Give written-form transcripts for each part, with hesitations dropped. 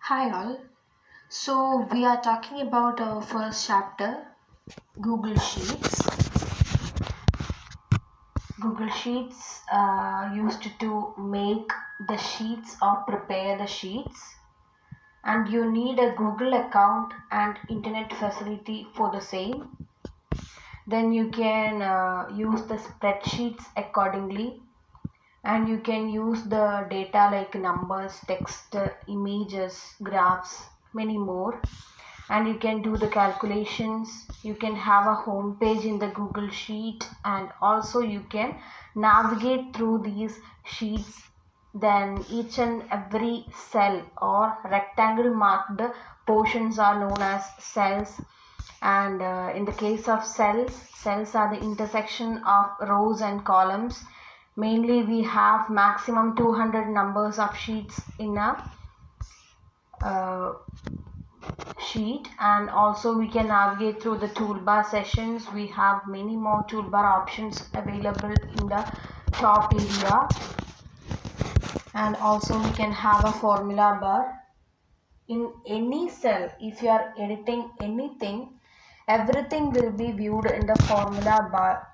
Hi all. So we are talking about our first chapter, Google Sheets. Google Sheets used to make the sheets or prepare the sheets, and you need a Google account and internet facility for the same. Then you can use the spreadsheets accordingly, and you can use the data like numbers, text, images, graphs, many more, and you can do the calculations. You can have a home page in the Google Sheet, and also you can navigate through these sheets. Then each and every cell or rectangle marked portions are known as cells, and in the case of cells are the intersection of rows and columns. Mainly we have maximum 200 numbers of sheets in a uh, sheet, and also we can navigate through the toolbar sessions. We have many more toolbar options available in the top area, and also we can have a formula bar in any cell. If you are editing anything, everything will be viewed in the formula bar,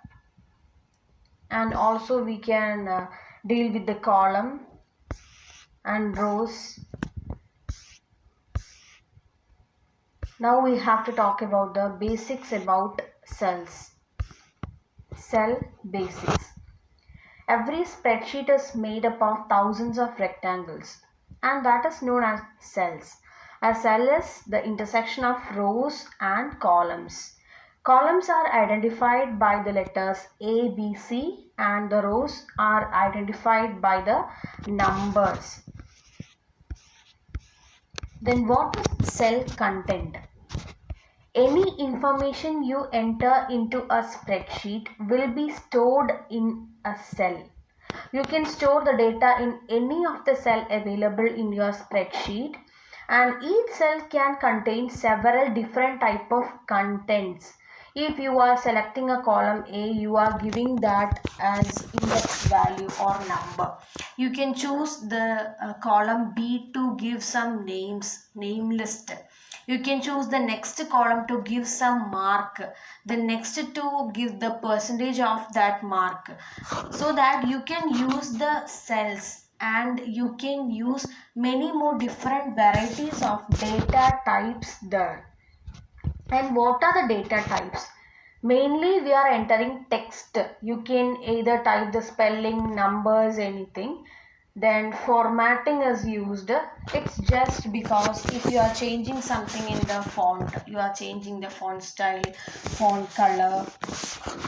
and also we can deal with the column and rows. Now we have to talk about the basics about cells. Cell basics. Every spreadsheet is made up of thousands of rectangles, and that is known as cells. A cell is the intersection of rows and columns. Columns are identified by the letters A, B, C, and the rows are identified by the numbers. Then what is cell content? Any information you enter into a spreadsheet will be stored in a cell. You can store the data in any of the cell available in your spreadsheet, and each cell can contain several different type of contents. If you are selecting a column A, you are giving that as index value or number. You can choose the column B to give some names, name list. You can choose the next column to give some mark, the next to give the percentage of that mark, so that you can use the cells, and you can use many more different varieties of data types there. And what are the data types? Mainly we are entering text. You can either type the spelling, numbers, anything. Then formatting is used. It's just because if you are changing something in the font, you are changing the font style, font color,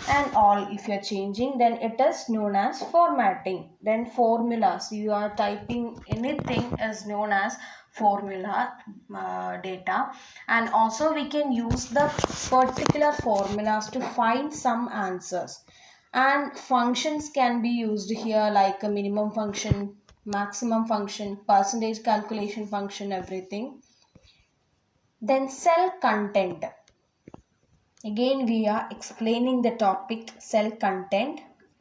and all. If you are changing, then it is known as formatting. Then formulas, you are typing anything, is known as formula data. And also we can use the particular formulas to find some answers, and functions can be used here like a minimum function, maximum function, percentage calculation function, everything. Then cell content. Again we are explaining the topic cell content.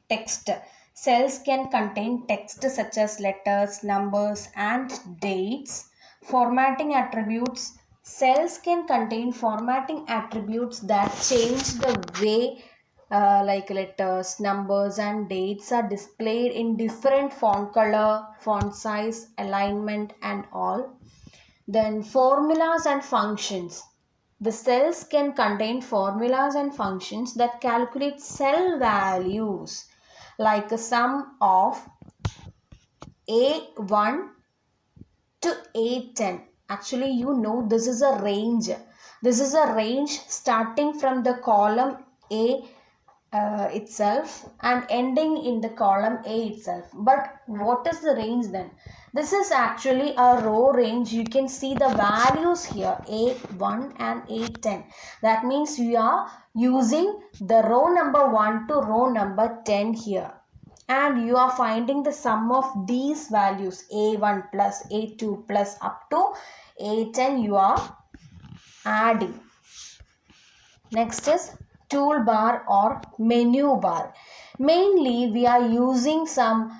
Text. Cells can contain text such as letters, numbers, and dates. Formatting attributes. Cells can contain formatting attributes that change the way like letters, numbers, and dates are displayed in different font color, font size, alignment, and all. Then formulas and functions. The cells can contain formulas and functions that calculate cell values, like a sum of A1 to A10. Actually, you know this is a range. This is a range starting from the column A itself and ending in the column A itself. But what is the range then? This is actually a row range. You can see the values here, A1 and A10. That means we are using the row number 1 to row number 10 here. And you are finding the sum of these values, A1 plus A2 plus up to A10, you are adding. Next is toolbar or menu bar. Mainly we are using some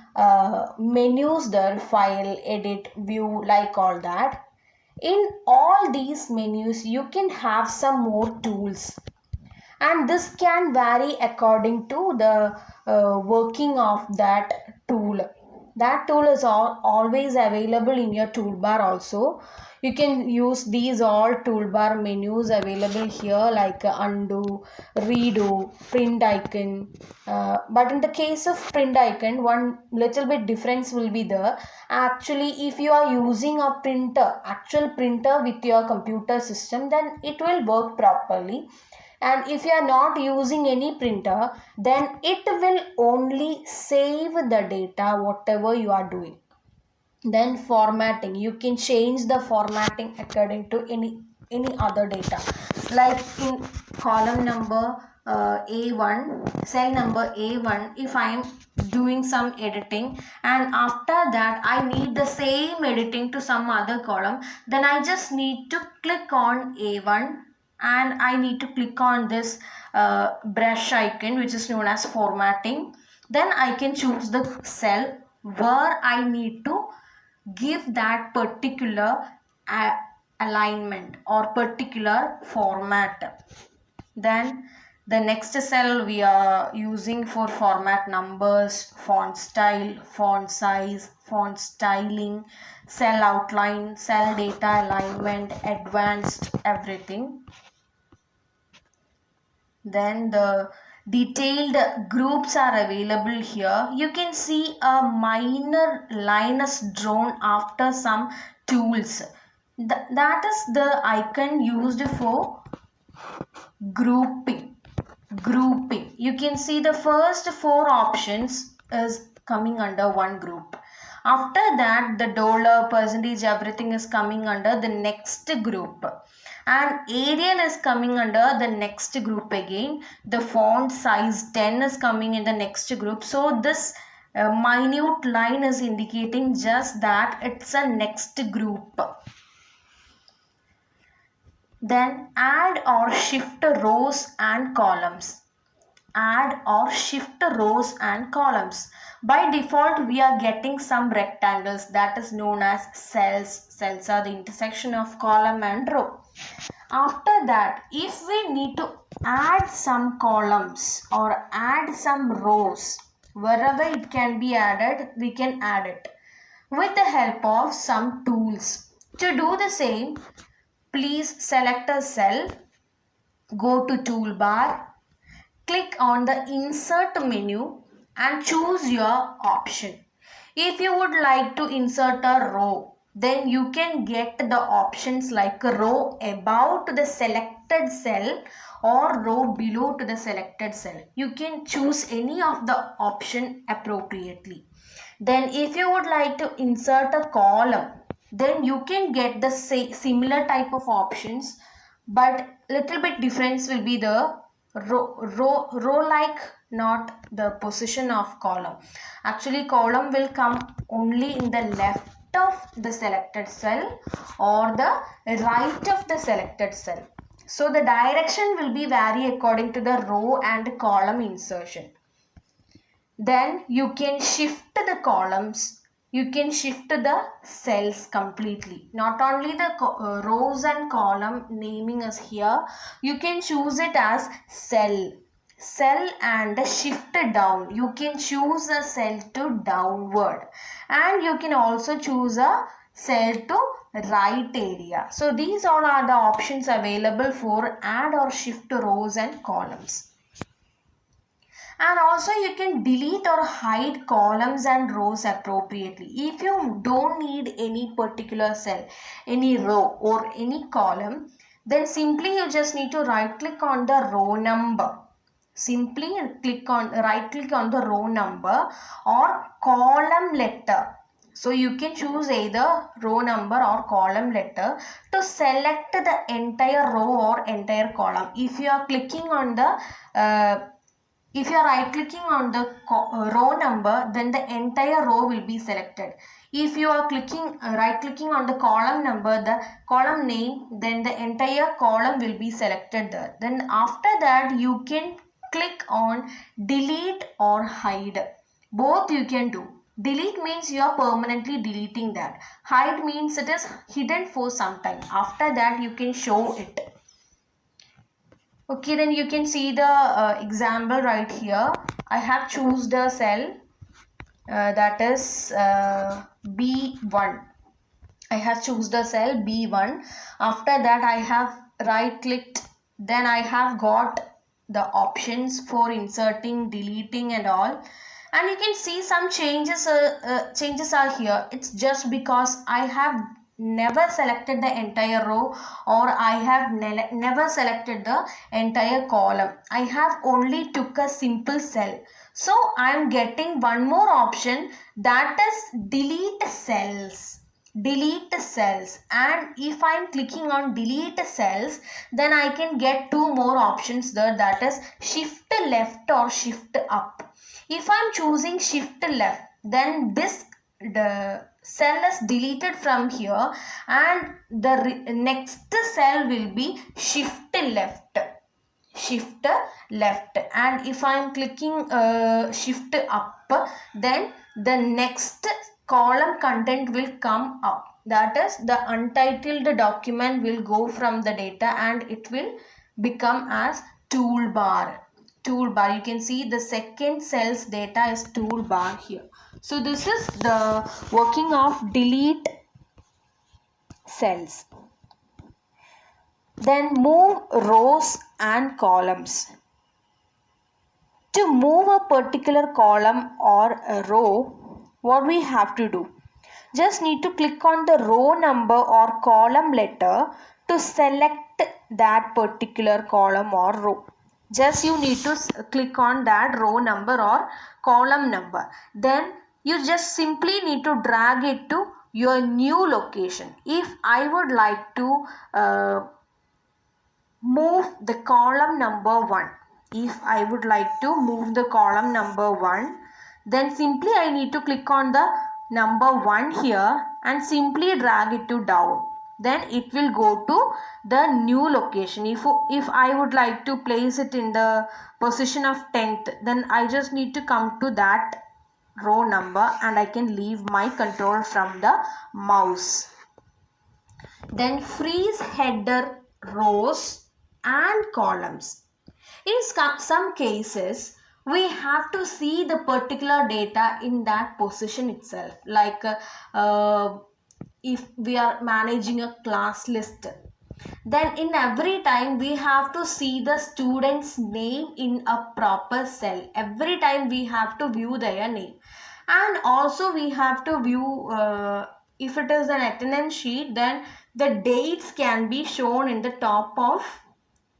menus there, file, edit, view, like all that. In all these menus, you can have some more tools, and this can vary according to the working of that tool. That tool is always available in your toolbar also. You can use these all toolbar menus available here, like undo, redo, print icon. But in the case of print icon, one little bit difference will be there. Actually, if you are using a printer, actual printer with your computer system, then it will work properly. And if you are not using any printer, then it will only save the data whatever you are doing. Then formatting, you can change the formatting according to any other data, like in column number A1, cell number A1. If I am doing some editing and after that I need the same editing to some other column, then I just need to click on A1 and I need to click on this brush icon, which is known as formatting. Then I can choose the cell where I need to give that particular alignment or particular format. Then the next cell we are using for format: numbers, font style, font size, font styling, cell outline, cell data alignment, advanced, everything. Then the detailed groups are available here. You can see a minor line is drawn after some tools. That is the icon used for grouping. You can see the first four options is coming under one group. After that, the dollar, percentage, everything is coming under the next group, and Arial is coming under the next group again. The font size 10 is coming in the next group. So this minute line is indicating just that it's a next group. Then add or shift rows and columns. Add or shift rows and columns. By default, we are getting some rectangles, that is known as cells. Cells are the intersection of column and row. After that, if we need to add some columns or add some rows, wherever it can be added, we can add it with the help of some tools. To do the same, please select a cell, go to toolbar, click on the insert menu and choose your option. If you would like to insert a row, then you can get the options like a row above to the selected cell or row below to the selected cell. You can choose any of the option appropriately. Then if you would like to insert a column, then you can get the similar type of options, but little bit difference will be the row like, not the position of column. Actually, column will come only in the left of the selected cell or the right of the selected cell. So the direction will be vary according to the row and column insertion. Then you can shift the columns, you can shift the cells completely. Not only the rows and column naming is here, you can choose it as cell and shift down. You can choose a cell to downward, and you can also choose a cell to right area. So these all are the options available for add or shift rows and columns. And also you can delete or hide columns and rows appropriately. If you don't need any particular cell, any row or any column, then simply you just need to right click on the row number. Simply right click on the row number or column letter. So you can choose either row number or column letter to select the entire row or entire column. If you are clicking on the if you are right clicking on the row number, then the entire row will be selected. If you are right clicking on the column number, the column name, then the entire column will be selected there. Then after that, you can click on delete or hide. Both you can do. Delete means you are permanently deleting that. Hide means it is hidden for some time. After that you can show it. Okay, then you can see the example right here. I have chosen the cell that is B1. I have chosen the cell B1. After that I have right clicked. Then I have got the options for inserting, deleting and all. And you can see some changes are here. It's just because I have never selected the entire row, or I have never selected the entire column. I have only took a simple cell. So I am getting one more option, that is delete cells. Delete cells, and if I am clicking on delete cells, then I can get two more options there, that is shift left or shift up. If I am choosing shift left, then the cell is deleted from here, and the next cell will be shift left. Shift left. And if I am clicking shift up, then the next column content will come up, that is the untitled document will go from the data and it will become as toolbar. You can see the second cell's data is toolbar here. So this is the working of delete cells. Then move rows and columns. To move a particular column or a row, what we have to do? Just need to click on the row number or column letter to select that particular column or row. Just you need to click on that row number or column number. Then you just simply need to drag it to your new location. If I would like to move the column number 1. If I would like to move the column number 1, then simply I need to click on the number 1 here and simply drag it to down. Then it will go to the new location. If I would like to place it in the position of 10th, then I just need to come to that row number and I can leave my control from the mouse. Then freeze header rows and columns. In some cases, we have to see the particular data in that position itself. Like if we are managing a class list, then in every time we have to see the student's name in a proper cell. Every time we have to view their name. And also we have to view, if it is an attendance sheet, then the dates can be shown in the top of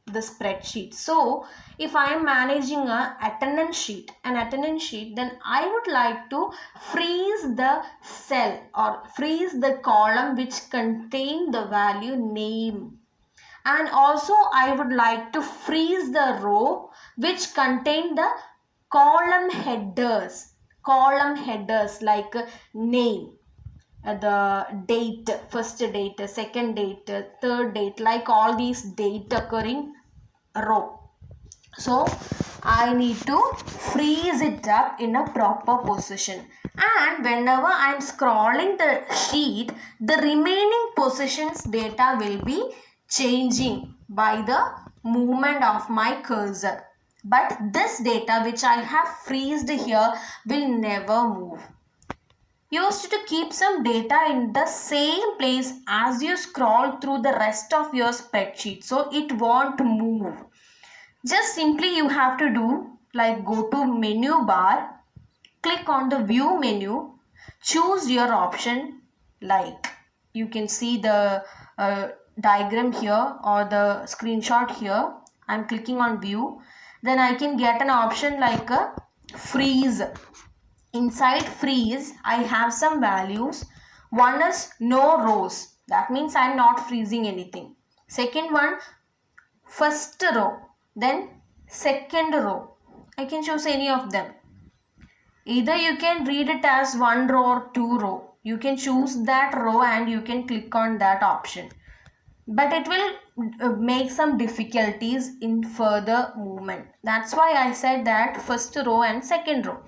the spreadsheet. So if I am managing an attendance sheet, then I would like to freeze the cell or freeze the column which contain the value name. And also I would like to freeze the row which contain the column headers like name, the date, first date, second date, third date, like all these date occurring row. So I need to freeze it up in a proper position, and whenever I am scrolling the sheet, the remaining positions data will be changing by the movement of my cursor. But this data which I have freezed here will never move. Used to keep some data in the same place as you scroll through the rest of your spreadsheet, so it won't move. Just simply you have to do like go to menu bar, click on the view menu, choose your option, like you can see the diagram here or the screenshot here. I'm clicking on view. Then I can get an option like a freeze. Inside freeze, I have some values. One is no rows. That means I'm not freezing anything. Second one, first row. Then second row. I can choose any of them. Either you can read it as one row or two row. You can choose that row and you can click on that option. But it will make some difficulties in further movement. That's why I said that first row and second row.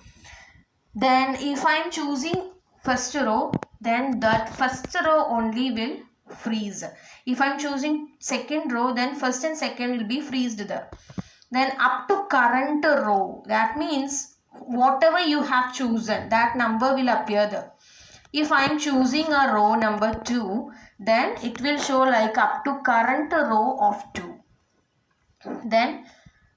Then if I am choosing first row, then that first row only will freeze. If I am choosing second row, then first and second will be freezed there. Then up to current row, that means whatever you have chosen, that number will appear there. If I am choosing a row number 2, then it will show like up to current row of 2. Then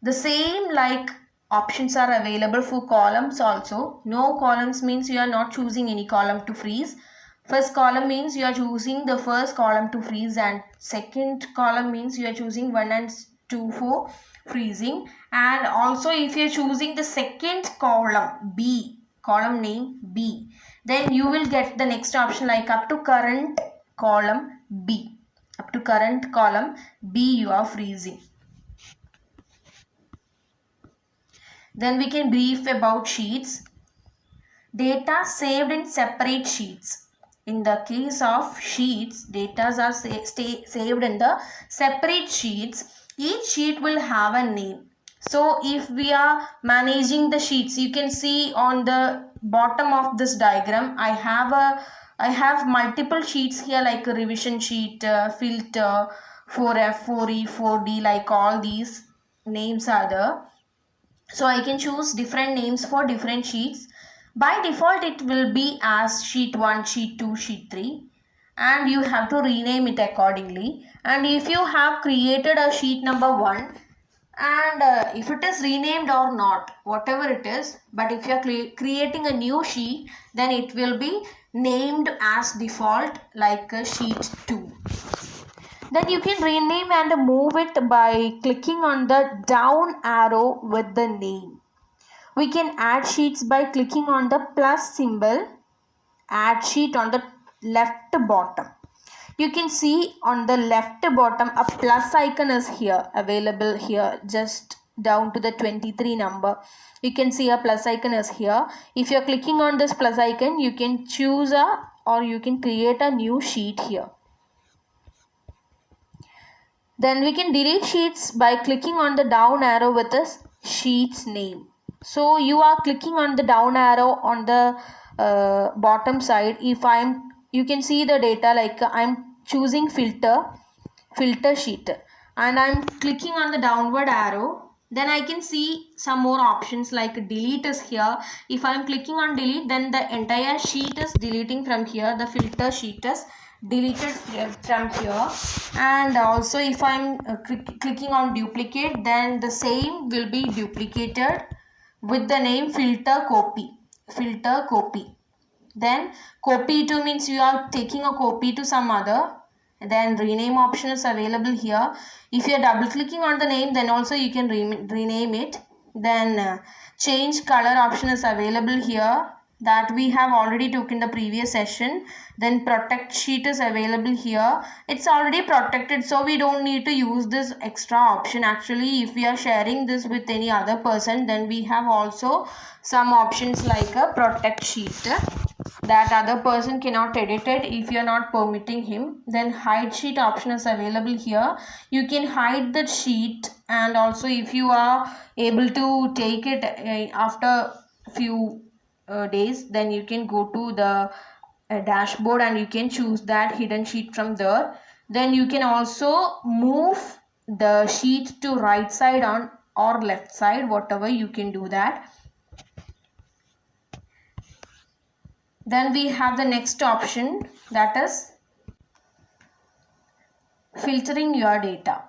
the same like options are available for columns also. No columns means you are not choosing any column to freeze. First column means you are choosing the first column to freeze, and second column means you are choosing 1 and 2 for freezing. And also if you are choosing the second column B, column name B, then you will get the next option like up to current column B. Up to current column B you are freezing. Then we can brief about sheets. Data saved in separate sheets. In the case of sheets, data are saved in the separate sheets. Each sheet will have a name. So if we are managing the sheets, you can see on the bottom of this diagram, I have multiple sheets here like a revision sheet, filter, 4F, 4E, 4D, like all these names are there. So I can choose different names for different sheets. By default it will be as sheet 1, sheet 2, sheet 3, and you have to rename it accordingly. And if you have created a sheet number 1, and if it is renamed or not, whatever it is, but if you are creating a new sheet, then it will be named as default like sheet 2. Then you can rename and move it by clicking on the down arrow with the name. We can add sheets by clicking on the plus symbol, add sheet on the left bottom. You can see on the left bottom a plus icon is here, available here, just down to the 23 number. You can see a plus icon is here. If you are clicking on this plus icon, you can choose or you can create a new sheet here. Then we can delete sheets by clicking on the down arrow with the sheet's name. So you are clicking on the down arrow on the bottom side. You can see the data like I'm choosing filter sheet, and I'm clicking on the downward arrow. Then I can see some more options like delete is here. If I'm clicking on delete, then the entire sheet is deleting from here. The filter sheet is deleted from here. And also if I'm clicking on duplicate, then the same will be duplicated with the name filter copy. Then copy to means you are taking a copy to some other. Then rename option is available here. If you are double clicking on the name, then also you can rename it. Then change color option is available here, that we have already took in the previous session. Then protect sheet is available here. It's already protected, so we don't need to use this extra option. Actually, if we are sharing this with any other person, then we have also some options like a protect sheet, that other person cannot edit it if you are not permitting him. Then hide sheet option is available here. You can hide the sheet, and also if you are able to take it after few days, then you can go to the dashboard and you can choose that hidden sheet from there. Then you can also move the sheet to right side on or left side, whatever you can do that. Then we have the next option, that is filtering your data.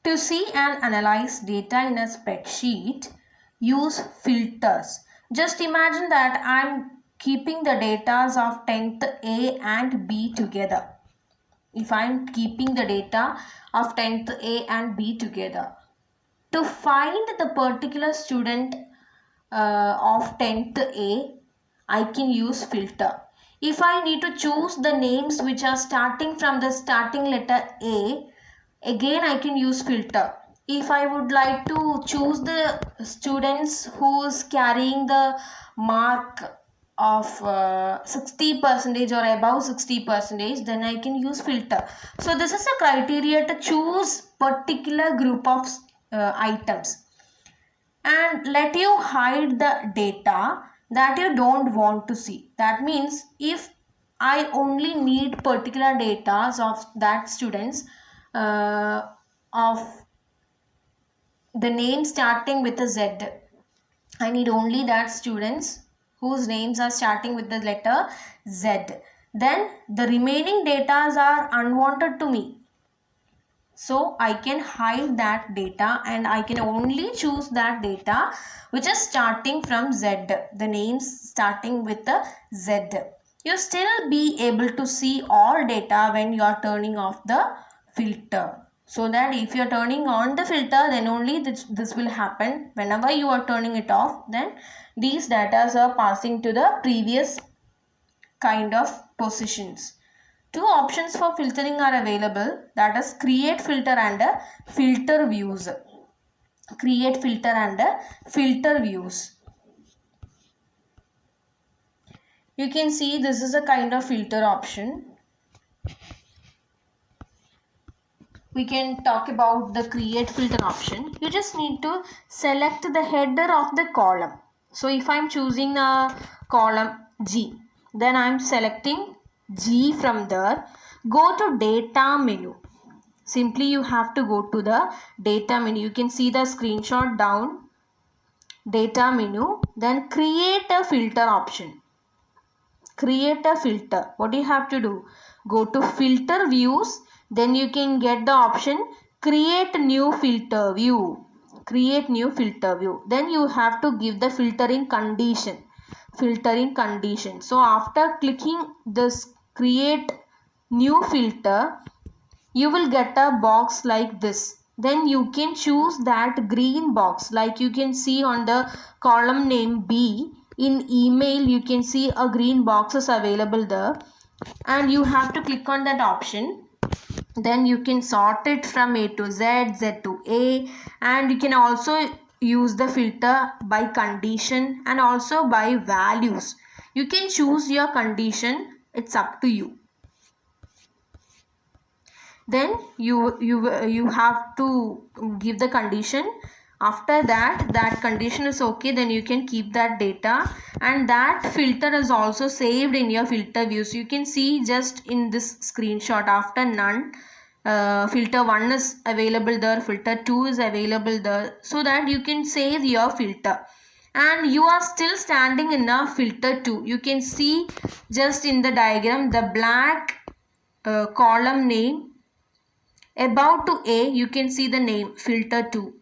To see and analyze data in a spreadsheet, use filters. Just imagine that I'm keeping the data of 10th A and B together. If I'm keeping the data of 10th A and B together, to find the particular student of 10th A, I can use filter. If I need to choose the names which are starting from the starting letter A, again I can use filter. If I would like to choose the students who is carrying the mark of 60% or above 60%, then I can use filter. So this is a criteria to choose particular group of items. And let you hide the data. that you don't want to see. That means if I only need particular data of that students of the name starting with a Z, I need only that students whose names are starting with the letter Z. Then the remaining data are unwanted to me. So I can hide that data and I can only choose that data which is starting from Z, the names starting with the Z. You still be able to see all data when you are turning off the filter. So that if you are turning on the filter, then only this will happen. Whenever you are turning it off, then these data are passing to the previous kind of positions. Two options for filtering are available, that is create filter and filter views. Create filter and filter views. You can see this is a kind of filter option. We can talk about the create filter option. You just need to select the header of the column. So if I'm choosing a column G, then I'm selecting G from there. Go to data menu. Simply you have to go to the data menu. You can see the screenshot down. Data menu. Then create a filter option. Create a filter. What do you have to do? Go to filter views. Then you can get the option create new filter view. Create new filter view. Then you have to give the filtering condition. Filtering condition. So after clicking this create new filter, you will get a box like this. Then you can choose that green box, like you can see on the column name B. In email you can see a green box is available there, and you have to click on that option. Then you can sort it from A to Z, Z to A, and you can also use the filter by condition and also by values. You can choose your condition, it's up to you. Then you have to give the condition. After that condition is okay, then you can keep that data, and that filter is also saved in your filter views. You can see just in this screenshot, after none, filter 1 is available there, filter 2 is available there, so that you can save your filter. And you are still standing in a filter 2. You can see just in the diagram the black column name. Above to A, you can see the name filter 2.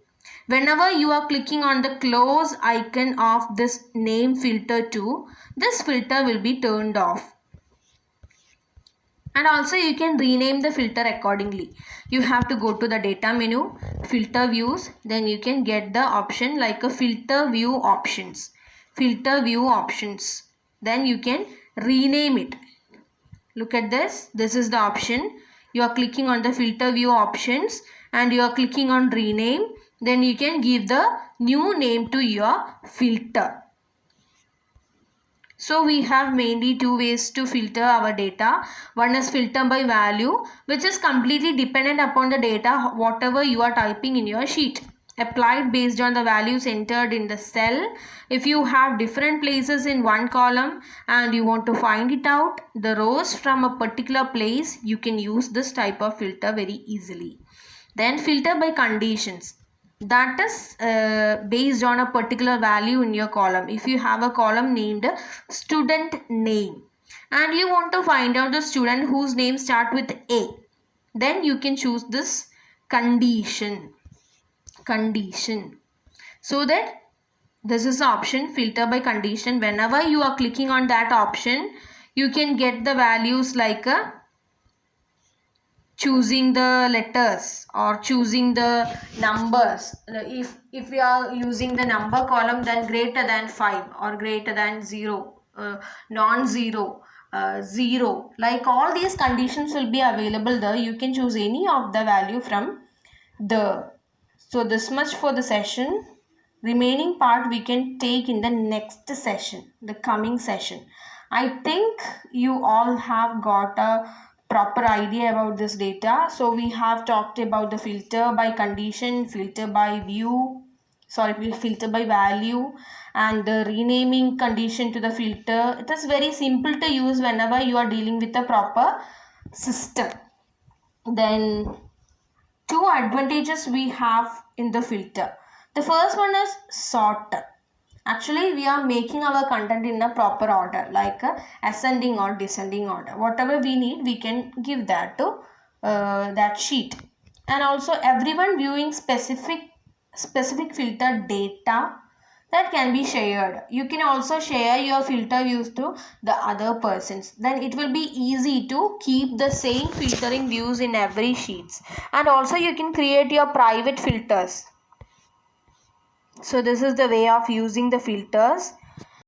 Whenever you are clicking on the close icon of this name filter 2, this filter will be turned off. And also you can rename the filter accordingly. You have to go to the data menu, filter views, then you can get the option like a filter view options. Filter view options. Then you can rename it. Look at this. This is the option. You are clicking on the filter view options and you are clicking on rename. Then you can give the new name to your filter. So we have mainly two ways to filter our data. One is filter by value, which is completely dependent upon the data whatever you are typing in your sheet. Applied based on the values entered in the cell. If you have different places in one column and you want to find it out, the rows from a particular place, you can use this type of filter very easily. Then filter by conditions. That is based on a particular value in your column. If you have a column named student name and you want to find out the student whose name start with A, then you can choose this condition. So that this is the option filter by condition. Whenever you are clicking on that option, you can get the values like choosing the letters or choosing the numbers. If we are using the number column, then greater than 5 or greater than 0, non-zero, 0, like all these conditions will be available there. You can choose any of the value from the. So this much for the session. Remaining part we can take in the next session, the coming session. I think you all have got a proper idea about this data. So we have talked about the filter by condition, filter by view, filter by value, and the renaming condition to the filter. It is very simple to use whenever you are dealing with a proper system. Then two advantages we have in the filter. The first one is sort. Actually, we are making our content in a proper order, like ascending or descending order. Whatever we need, we can give that to that sheet. And also, everyone viewing specific filter data that can be shared. You can also share your filter views to the other persons. Then it will be easy to keep the same filtering views in every sheets. And also, you can create your private filters. So this is the way of using the filters.